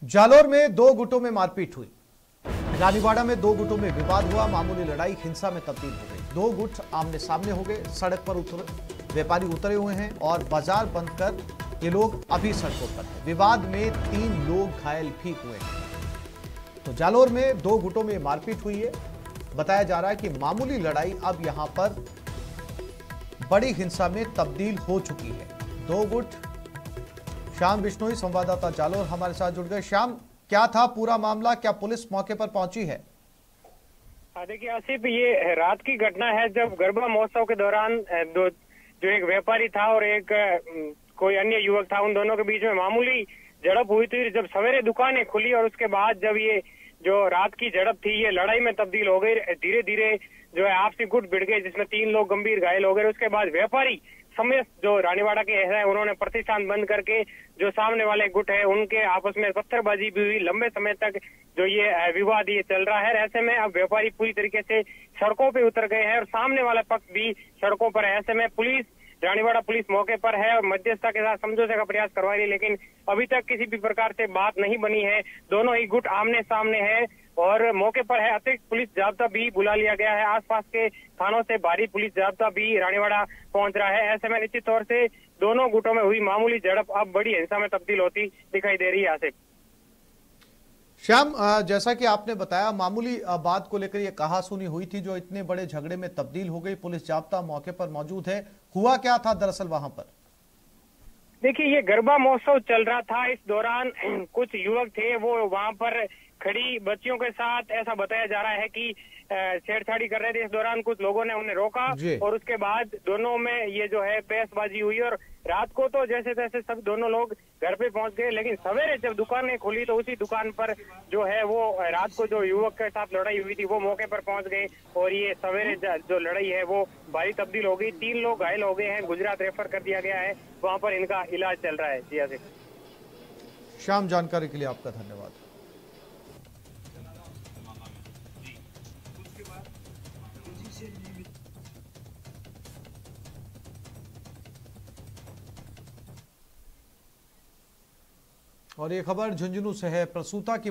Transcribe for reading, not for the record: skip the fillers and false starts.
जालोर में दो गुटों में मारपीट हुई। रानीवाड़ा में दो गुटों में विवाद हुआ। मामूली लड़ाई हिंसा में तब्दील हो गई। दो गुट आमने सामने हो गए। सड़क पर व्यापारी उतरे हुए हैं और बाजार बंद कर ये लोग अभी सड़कों पर हैं। विवाद में 3 लोग घायल भी हुए हैं। तो जालोर में दो गुटों में मारपीट हुई है। बताया जा रहा है कि मामूली लड़ाई अब यहां पर बड़ी हिंसा में तब्दील हो चुकी है। दो गुट। श्याम बिश्नोई संवाददाता जालोर हमारे साथ जुड़ गए। श्याम, क्या था पूरा मामला? क्या पुलिस मौके पर पहुंची है? देखिए आसिफ, ये रात की घटना है जब गरबा महोत्सव के दौरान जो एक व्यापारी था और एक कोई अन्य युवक था, उन दोनों के बीच में मामूली झड़प हुई थी। जब सवेरे दुकानें खुली और उसके बाद जब ये जो रात की झड़प थी ये लड़ाई में तब्दील हो गई। धीरे धीरे जो है आपसी गुट भिड़ गए, जिसमें 3 लोग गंभीर घायल हो गए। उसके बाद व्यापारी समेत जो रानीवाड़ा के हैं उन्होंने प्रतिष्ठान बंद करके जो सामने वाले गुट है उनके आपस में पत्थरबाजी भी हुई। लंबे समय तक जो ये विवाद ये चल रहा है। ऐसे में अब व्यापारी पूरी तरीके से सड़कों पे उतर गए हैं और सामने वाला पक्ष भी सड़कों पर है। ऐसे में पुलिस, रानीवाड़ा पुलिस मौके पर है और मध्यस्थता के साथ समझौते का प्रयास करवा रही है, लेकिन अभी तक किसी भी प्रकार से बात नहीं बनी है। दोनों ही गुट आमने सामने है और मौके पर है अतिरिक्त पुलिस जाब्ता भी बुला लिया गया है। आसपास के थानों से भारी पुलिस जाब्ता भी रानीवाड़ा पहुंच रहा है। ऐसे में निश्चित तौर से दोनों गुटों में हुई मामूली झड़प अब बड़ी हिंसा में तब्दील होती दिखाई दे रही है। आसिफ, श्याम, जैसा कि आपने बताया, मामूली बात को लेकर यह कहासुनी हुई थी जो इतने बड़े झगड़े में तब्दील हो गई। पुलिस जाब्ता मौके पर मौजूद है। हुआ क्या था दरअसल वहां पर? देखिए, ये गरबा महोत्सव चल रहा था। इस दौरान कुछ युवक थे, वो वहां पर खड़ी बच्चियों के साथ ऐसा बताया जा रहा है कि छेड़छाड़ी कर रहे थे। इस दौरान कुछ लोगों ने उन्हें रोका और उसके बाद दोनों में ये जो है बहसबाजी हुई और रात को तो जैसे तैसे सब दोनों लोग घर पे पहुंच गए। लेकिन सवेरे जब दुकानें खुली तो उसी दुकान पर जो है वो रात को जो युवक के साथ लड़ाई हुई थी वो मौके पर पहुंच गए और ये सवेरे जो लड़ाई है वो भारी तब्दील हो गई। 3 लोग घायल हो गए हैं। गुजरात रेफर कर दिया गया है, वहां पर इनका इलाज चल रहा है। जी आसिफ। श्याम, जानकारी के लिए आपका धन्यवाद। और ये खबर झुंझुनू से है। प्रसूता की